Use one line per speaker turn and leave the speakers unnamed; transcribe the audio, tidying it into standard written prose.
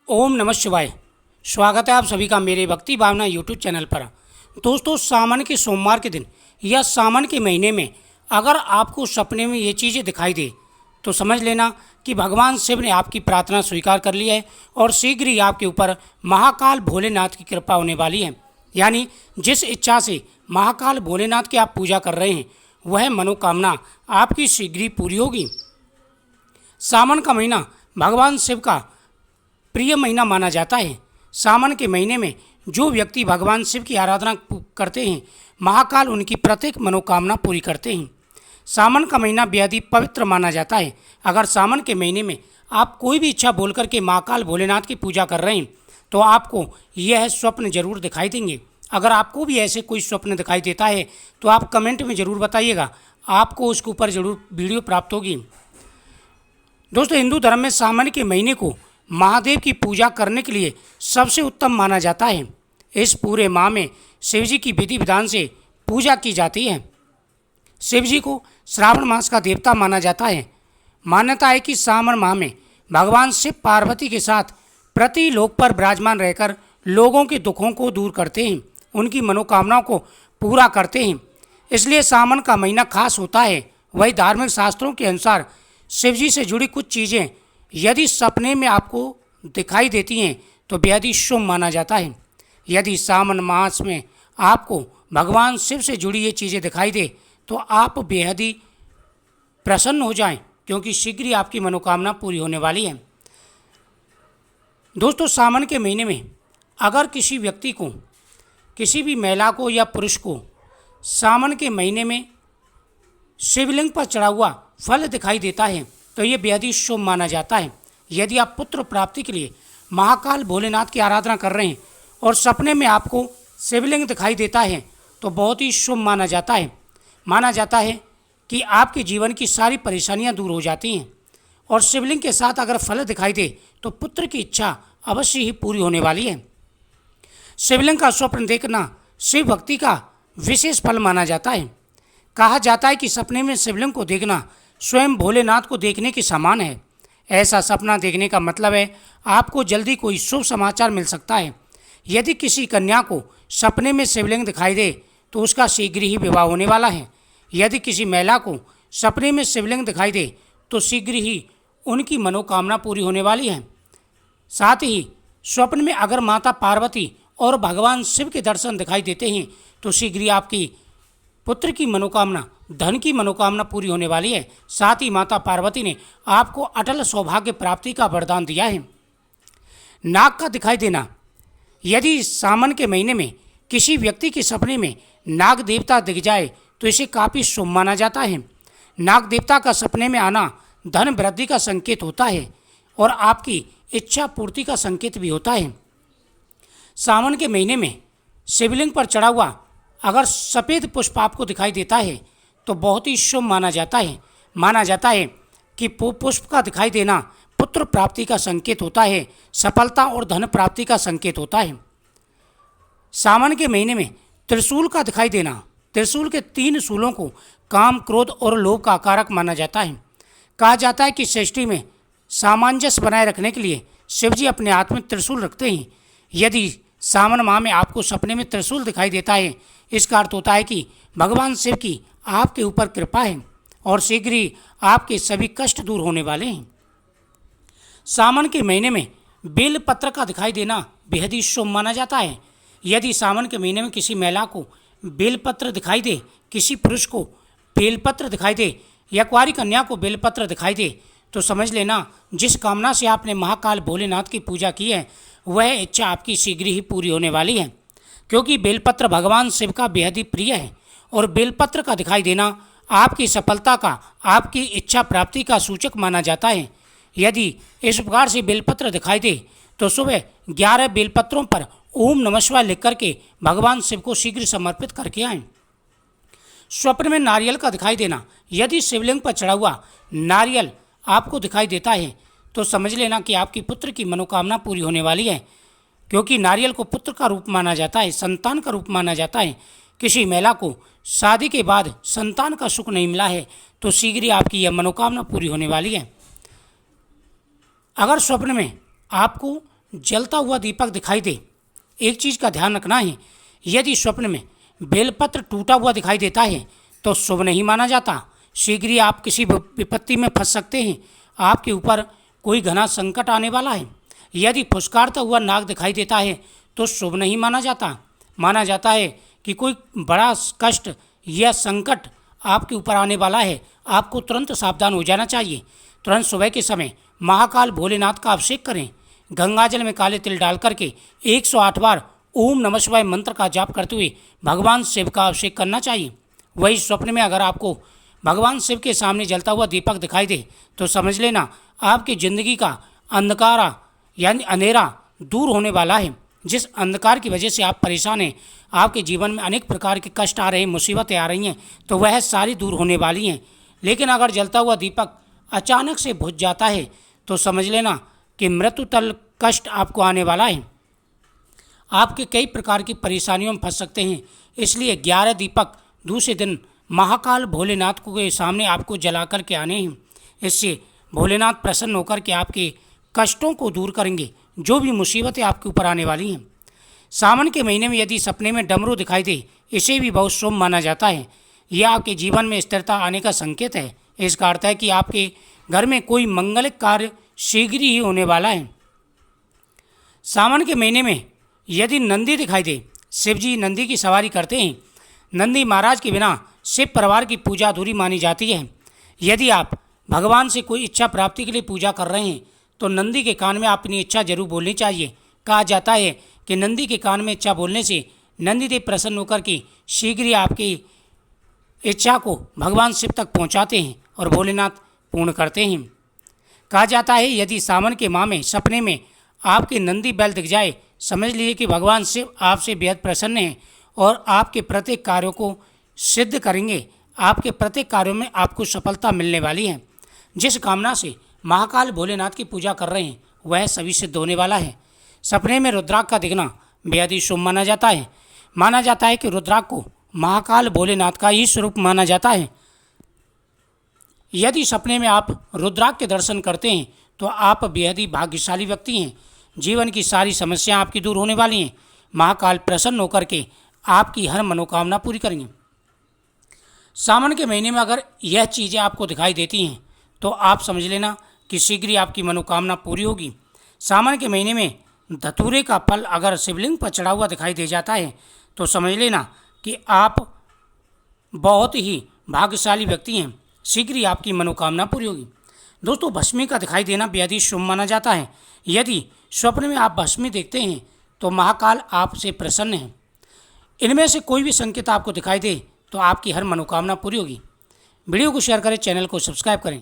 ओम नमः शिवाय। स्वागत है आप सभी का मेरे भक्ति भावना यूट्यूब चैनल पर। दोस्तों, सावन के सोमवार के दिन या सावन के महीने में अगर आपको सपने में ये चीज़ें दिखाई दे तो समझ लेना कि भगवान शिव ने आपकी प्रार्थना स्वीकार कर ली है और शीघ्र ही आपके ऊपर महाकाल भोलेनाथ की कृपा होने वाली है। यानी जिस इच्छा से महाकाल भोलेनाथ की आप पूजा कर रहे हैं वह मनोकामना आपकी शीघ्र ही पूरी होगी। सावन का महीना भगवान शिव का प्रिय महीना माना जाता है। सावन के महीने में जो व्यक्ति भगवान शिव की आराधना करते हैं महाकाल उनकी प्रत्येक मनोकामना पूरी करते हैं। सावन का महीना बेहद ही पवित्र माना जाता है। अगर सावन के महीने में आप कोई भी इच्छा बोल करके महाकाल भोलेनाथ की पूजा कर रहे हैं तो आपको यह स्वप्न जरूर दिखाई देंगे। अगर आपको भी ऐसे कोई स्वप्न दिखाई देता है तो आप कमेंट में ज़रूर बताइएगा, आपको उसके ऊपर ज़रूर वीडियो प्राप्त होगी। दोस्तों, हिंदू धर्म में सावन के महीने को महादेव की पूजा करने के लिए सबसे उत्तम माना जाता है। इस पूरे माह में शिवजी की विधि विधान से पूजा की जाती है। शिवजी को श्रावण मास का देवता माना जाता है। मान्यता है कि सावन माह में भगवान शिव पार्वती के साथ पृथ्वी लोक पर विराजमान रहकर लोगों के दुखों को दूर करते हैं, उनकी मनोकामनाओं को पूरा करते हैं। इसलिए सावन का महीना खास होता है। वही धार्मिक शास्त्रों के अनुसार शिवजी से जुड़ी कुछ चीज़ें यदि सपने में आपको दिखाई देती हैं तो बेहद ही शुभ माना जाता है। यदि सावन मास में आपको भगवान शिव से जुड़ी ये चीज़ें दिखाई दे तो आप बेहद ही प्रसन्न हो जाएं, क्योंकि शीघ्र ही आपकी मनोकामना पूरी होने वाली है। दोस्तों, सावन के महीने में अगर किसी व्यक्ति को, किसी भी महिला को या पुरुष को सावन के महीने में शिवलिंग पर चढ़ा हुआ फल दिखाई देता है तो ये बेहद ही शुभ माना जाता है। यदि आप पुत्र प्राप्ति के लिए महाकाल भोलेनाथ की आराधना कर रहे हैं और सपने में आपको शिवलिंग दिखाई देता है तो बहुत ही शुभ माना जाता है। माना जाता है कि आपके जीवन की सारी परेशानियां दूर हो जाती हैं और शिवलिंग के साथ अगर फल दिखाई दे तो पुत्र की इच्छा अवश्य ही पूरी होने वाली है। शिवलिंग का स्वप्न देखना शिव भक्ति का विशेष फल माना जाता है। कहा जाता है कि सपने में शिवलिंग को देखना स्वयं भोलेनाथ को देखने के समान है। ऐसा सपना देखने का मतलब है आपको जल्दी कोई शुभ समाचार मिल सकता है। यदि किसी कन्या को सपने में शिवलिंग दिखाई दे तो उसका शीघ्र ही विवाह होने वाला है। यदि किसी महिला को सपने में शिवलिंग दिखाई दे तो शीघ्र ही उनकी मनोकामना पूरी होने वाली है। साथ ही स्वप्न में अगर माता पार्वती और भगवान शिव के दर्शन दिखाई देते हैं तो शीघ्र ही आपकी पुत्र की मनोकामना, धन की मनोकामना पूरी होने वाली है। साथ ही माता पार्वती ने आपको अटल सौभाग्य प्राप्ति का वरदान दिया है। नाग का दिखाई देना, यदि सावन के महीने में किसी व्यक्ति के सपने में नाग देवता दिख जाए तो इसे काफ़ी शुभ माना जाता है। नाग देवता का सपने में आना धन वृद्धि का संकेत होता है और आपकी इच्छा पूर्ति का संकेत भी होता है। सावन के महीने में शिवलिंग पर चढ़ा हुआ अगर सफ़ेद पुष्प आपको दिखाई देता है तो बहुत ही शुभ माना जाता है। माना जाता है कि पुष्प का दिखाई देना पुत्र प्राप्ति का संकेत होता है, सफलता और धन प्राप्ति का संकेत होता है। सावन के महीने में त्रिशूल का दिखाई देना, त्रिशूल के 3 शूलों को काम, क्रोध और लोभ का कारक माना जाता है। कहा जाता है कि सृष्टि में सामंजस्य बनाए रखने के लिए शिवजी अपने हाथ में त्रिशूल रखते हैं। यदि सावन माह में आपको सपने में त्रिशूल दिखाई देता है इसका अर्थ होता है कि भगवान शिव की आपके ऊपर कृपा है और शीघ्र ही आपके सभी कष्ट दूर होने वाले हैं। सावन के महीने में बेल पत्र का दिखाई देना बेहद ही शुभ माना जाता है। यदि सावन के महीने में किसी महिला को बेलपत्र दिखाई दे, किसी पुरुष को बेलपत्र दिखाई दे या कुंवारी कन्या को बेलपत्र दिखाई दे तो समझ लेना जिस कामना से आपने महाकाल भोलेनाथ की पूजा की है वह इच्छा आपकी शीघ्र ही पूरी होने वाली है। क्योंकि बेलपत्र भगवान शिव का बेहद ही प्रिय है और बेलपत्र का दिखाई देना आपकी सफलता का, आपकी इच्छा प्राप्ति का सूचक माना जाता है। यदि इस प्रकार से बेलपत्र दिखाई दे तो सुबह 11 बेलपत्रों पर ओम नमः शिवाय लिख करके भगवान शिव को शीघ्र समर्पित करके आएं। स्वप्न में नारियल का दिखाई देना, यदि शिवलिंग पर चढ़ा हुआ नारियल आपको दिखाई देता है तो समझ लेना कि आपकी पुत्र की मनोकामना पूरी होने वाली है। क्योंकि नारियल को पुत्र का रूप माना जाता है, संतान का रूप माना जाता है। किसी महिला को शादी के बाद संतान का सुख नहीं मिला है तो शीघ्र ही आपकी यह मनोकामना पूरी होने वाली है। अगर स्वप्न में आपको जलता हुआ दीपक दिखाई दे, एक चीज़ का ध्यान रखना है, यदि स्वप्न में बेलपत्र टूटा हुआ दिखाई देता है तो शुभ नहीं माना जाता। शीघ्र ही आप किसी विपत्ति में फंस सकते हैं, आपके ऊपर कोई घना संकट आने वाला है। यदि फुसकारता हुआ नाग दिखाई देता है तो शुभ नहीं माना जाता। माना जाता है कि कोई बड़ा कष्ट या संकट आपके ऊपर आने वाला है, आपको तुरंत सावधान हो जाना चाहिए। तुरंत सुबह के समय महाकाल भोलेनाथ का अभिषेक करें। गंगाजल में काले तिल डाल करके 108 बार ओम नमः शिवाय मंत्र का जाप करते हुए भगवान शिव का अभिषेक करना चाहिए। वही स्वप्न में अगर आपको भगवान शिव के सामने जलता हुआ दीपक दिखाई दे तो समझ लेना आपकी ज़िंदगी का अंधकारा यानी अंधेरा दूर होने वाला है। जिस अंधकार की वजह से आप परेशान हैं, आपके जीवन में अनेक प्रकार के कष्ट आ रहे हैं, मुसीबतें आ रही हैं, तो वह सारी दूर होने वाली हैं। लेकिन अगर जलता हुआ दीपक अचानक से बुझ जाता है तो समझ लेना कि मृत्यु तल कष्ट आपको आने वाला है। आपके कई प्रकार की परेशानियों में फंस सकते हैं। इसलिए 11 दीपक दूसरे दिन महाकाल भोलेनाथ के सामने आपको जला कर के आने हैं। इससे भोलेनाथ प्रसन्न होकर के आपके कष्टों को दूर करेंगे, जो भी मुसीबतें आपके ऊपर आने वाली हैं। सावन के महीने में यदि सपने में डमरू दिखाई दे, इसे भी बहुत शुभ माना जाता है। यह आपके जीवन में स्थिरता आने का संकेत है। इसका अर्थ है कि आपके घर में कोई मंगलिक कार्य शीघ्र ही होने वाला है। सावन के महीने में यदि नंदी दिखाई दे, शिव जी नंदी की सवारी करते हैं। नंदी महाराज के बिना शिव परिवार की पूजा अधूरी मानी जाती है। यदि आप भगवान से कोई इच्छा प्राप्ति के लिए पूजा कर रहे हैं तो नंदी के कान में अपनी इच्छा जरूर बोलनी चाहिए। कहा जाता है कि नंदी के कान में इच्छा बोलने से नंदी देव प्रसन्न होकर के शीघ्र ही आपकी इच्छा को भगवान शिव तक पहुंचाते हैं और भोलेनाथ पूर्ण करते हैं। कहा जाता है यदि सावन के माह में सपने में आपके नंदी बैल दिख जाए, समझ लीजिए कि भगवान शिव आपसे बेहद प्रसन्न हैं और आपके प्रत्येक कार्यों को सिद्ध करेंगे। आपके प्रत्येक कार्यों में आपको सफलता मिलने वाली है। जिस कामना से महाकाल भोलेनाथ की पूजा कर रहे हैं वह सभी सिद्ध होने वाला है। सपने में रुद्राक्ष का दिखना बेहद ही शुभ माना जाता है। माना जाता है कि रुद्राक्ष को महाकाल भोलेनाथ का ही स्वरूप माना जाता है। यदि सपने में आप रुद्राक्ष के दर्शन करते हैं तो आप बेहद ही भाग्यशाली व्यक्ति हैं। जीवन की सारी समस्याएं आपकी दूर होने वाली हैं। महाकाल प्रसन्न होकर के आपकी हर मनोकामना पूरी करेंगे। सावन के महीने में अगर यह चीज़ें आपको दिखाई देती हैं तो आप समझ लेना कि शीघ्र ही आपकी मनोकामना पूरी होगी। सावन के महीने में धतूरे का फल अगर शिवलिंग पर चढ़ा हुआ दिखाई दे जाता है तो समझ लेना कि आप बहुत ही भाग्यशाली व्यक्ति हैं। शीघ्र ही आपकी मनोकामना पूरी होगी। दोस्तों, भस्मी का दिखाई देना बेहद ही शुभ माना जाता है। यदि स्वप्न में आप भस्मी देखते हैं तो महाकाल आपसे प्रसन्न हैं। इनमें से कोई भी संकेत आपको दिखाई दे तो आपकी हर मनोकामना पूरी होगी। वीडियो को शेयर करें, चैनल को सब्सक्राइब करें।